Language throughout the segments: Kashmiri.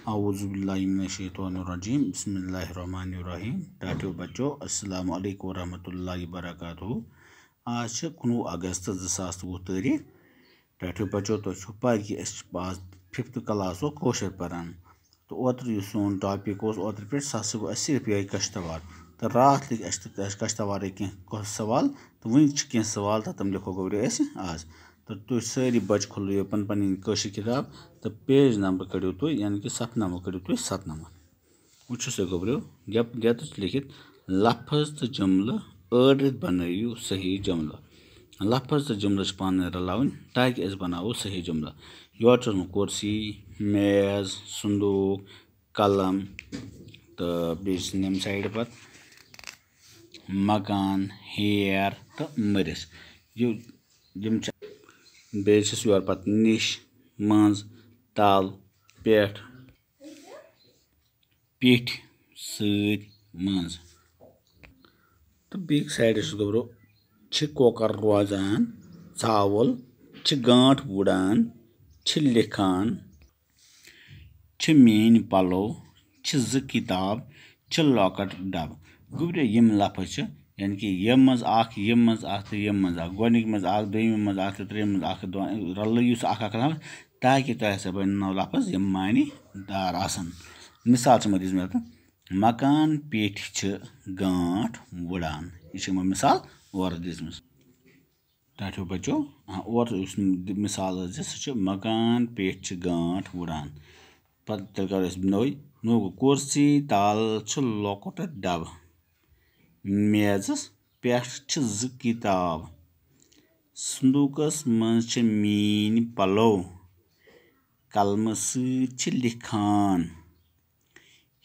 औज़ुबिल्लाहिमिनश्शैतानिर्रजीम बिस्मिल्लाहिर्रहमानिर्रहीम। टाटियो बच्चों अस्सलाम वालेकुम वरहमतुल्लाहि वबरकातुहू। आज 19 अगस्त 2020 तारीख। टाटियो बच्चों तो पा कि आज 5th क्लास कौशर पान तो ओतर सोन टॉपिक ओतर पे सह गो सिर्फ ये कश्तवाड़ तो रात लगे कश्तवार कह सवाल तो वन कह सवाल तो तम लिखो गो आज तो तुम सारी बच खोलो पन पन कशर किताब तो पेज नंबर कड़ो तुम यानी कि 7 नंबर कड़ो तुम 7 नंबर वो गोबरो गेत लिखित लफज तो जुमल अड़ित बनयु सही जुमल लफज तो जुमल पान रलावन ताकि अस बनावो सही जुमल योर कुर्सी मेज संदूक कलम तो नम साइड पर मकान हेर तो मरिस बेस योर पत निश मज तल पेट पीठ सत मज तो बीक साइड गोबरो कोकर रोजान चावल गांठ वुड़ान लिखान मेन पलो ज किताब लॉकट डब गोबरो यम लफज यानी कि यम मज तो यम मज गोनिक मज दोम मज तो त्रेम मज रल ताकि तुह बनो लफज यम मानी दार आसन मिसाल दिस मकान पेठ गांठ वुड़ान यह मिसाल और दिस टाठियो बच्चों और मिसाल सह मकान पेठ गांठ वुड़ान पे करो नो कुर्सी तल लॉकट डब मेजस पे ज किताब संदूकस मज मीन पलो कलम सत लिखान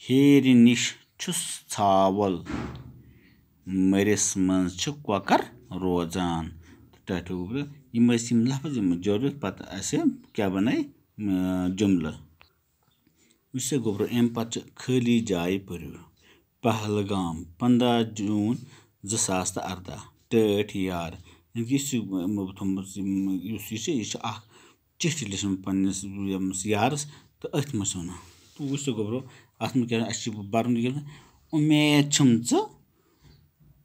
हेर निश छावल मरिस मज कोकर रोजान टाठियो यम लफज जरूरत पता क्या बन जुमल वो गोबरो अम पे खाली जाय पर पहलगाम 15 जून 2018 टठ यार चिट्ठी लिखम पन्नस यारस तो अथ मज वन तो वो गोबरो अत बरन उम्मीद छम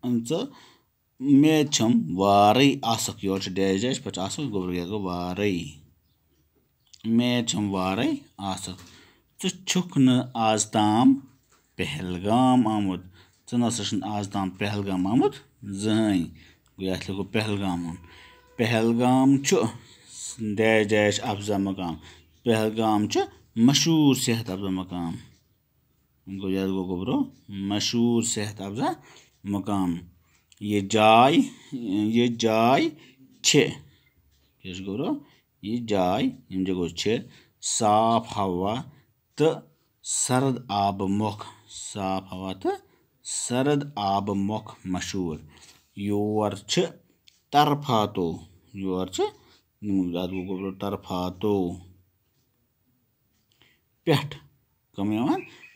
उम्मीद छम वारे आसक योर डैश डैश पे आसक गोबरो वारे उम्मीद छम वारे आसक छुक न आज ताम पहलगाम आमुत नसा आज ताम पहलगाम आमुत जहन गो लिखो पहलगाम डैश डैश अफजा मकाम पहलगाम मशहूर सेहत अफजा मकाम गो गोबरो मशहूर सेहत अफजा मकाम ये जाय गोबरो ये जाय जगह साफ हवा तो सर्द आब मुख साफ हवा तो सर्द आब मुख मशहूर योर तरफातो गोबरो तरफातो Peth come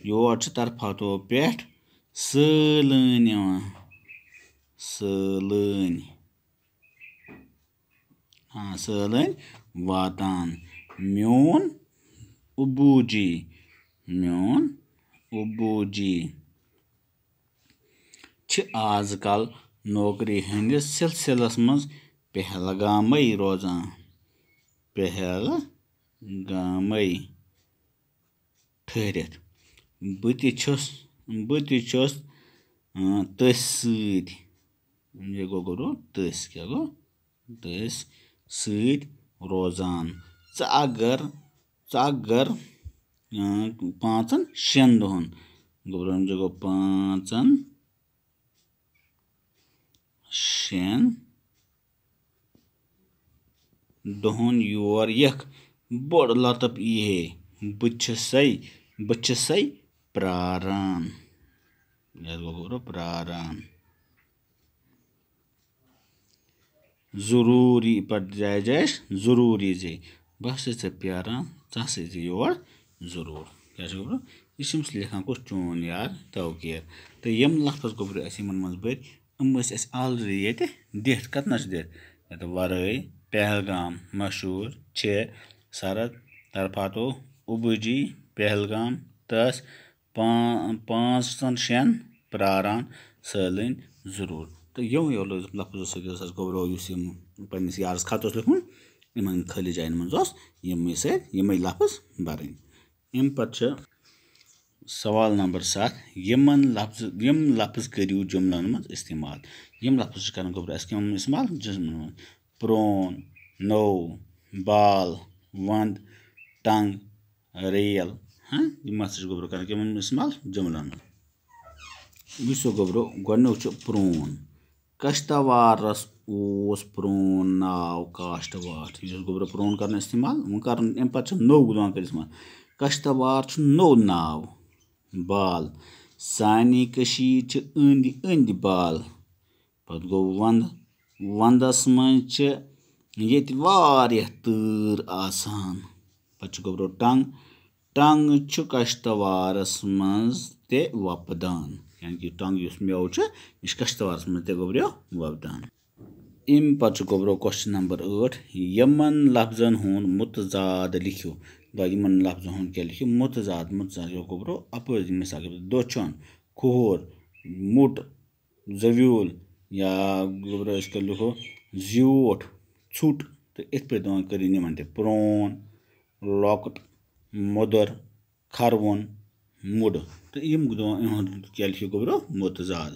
your तरफातो Peth sullen sullen वातान म्योन उबूजी आजकल नौकरी हंदिस सिलसिलस मज पहलगाम रोजान ठहरित बत तस सत गो तस क्या गो तस सत रोजान अगर 5-6 दोहन गोबरो गो 5-6 दोहन योर यख बड़ लतप ये बच्चे प्रारान गोबरो प्रारान जरूरी पर जाय जैश जरूरी जे बस प्यारान चे योर जरूर क्या गोबरो यह लिखान कुछ चोन यार तवकीर तो यम लफज गोबरो मज बर ऑलरेडी ये दिथ कतन दिथ वरई पहलगाम मशहूर सरद तरफातो उबूजी पहलगाम तस 5-6 प्रारान सैलन जरूर तो यो लफ्जों सत गोब्रो पन्निस यारस खत लिखुन इन खाली जायन मज यम लफ्ज बरन अम पे सवाल नंबर 7 यम लफ्ज करू जुमलन मज इस्तेमाल यम लफ्ज कर गोब्रो इस्तेमाल जुमलन मज प्रोन नो बाल वंद टंग रेल यम गोब्रो कर इस्तेमाल जुमलन वो गोब्रो गोनुक प्रोन कश्तवारस ओस प्रोन नाव काश्तवार गोब्रो प्रोन कर इस्तेमाल वो कर अम पे नो कर इस्तेमाल कश्तवार नो नाव बाल सानी कशीर अंद अंद बाल पत गो वंद वंदस मज ये तूर आसान पे गोब्रो टंग टंग कश्तवारस मज ते वपदान यानी कि टंग मेव यह कश्तवारस मज ते गोब्रो वपदान अम पे गोब्रो क्वेश्चन नंबर 8 यमन लफ्जन हुंद मुतजाद लिखो यमन लफ्जन हुंद क्या लिखो मुतजाद गोब्रो अपोजिट मिसाल दोचन खोर मुट जव्यूल या गोब्रो लिखो ज्यूट छुट तो इत पे कर प्रोन लॉकट मुदर खरवन मुड तो यम क्या लिखो गोब्रो मुतजाद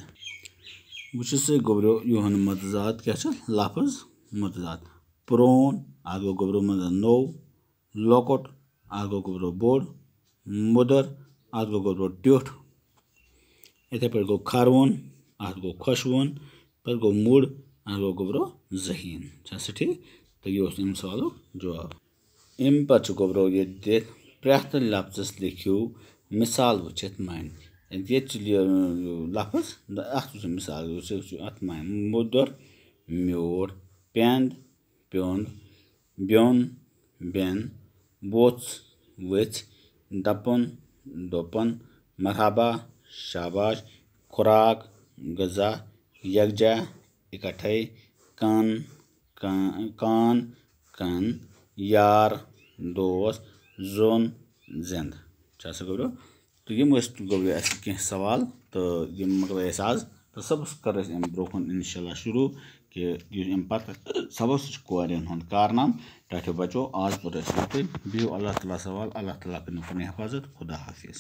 वो गोब्रो युहन मुतजाद क्या लफ्ज मुतजाद प्रोन अ गो गोब्रो मज नो लॉकट अ गो गोब्रो बोड़ मुदर अ गो गोब्रो ट्योट इथे पे गो खरवन अ गो खुशवन पे गो मुड़ अ गो गोब्रो जहीन ठीक तो यह सवाल जवाब अम पे गोब्रो ये प्रथ लफ्जस लिखो मिसाल वचित मान ये लफ्ज अत मिसाल अत मान मुदर म्योड़ पेंद प्योंद ब्योन बेन बोच वच दपन दोपन मरहबा शाबाश खुराक गजा यकजा इकट्ठे कान कन यार दोस्त जोन जिंद गोब्रो तो यम गोब्रो कह सवाल तो यम आज तो सबस कर ब्रोकन इंशाल्लाह शुरू कि अम पे सबस कोरियन हुंद कारनाम टाठो बचो आज पर बिहु अल्लाह ताला सवाल अल्लाह ताला कर हिफाजत खुदा हाफिज।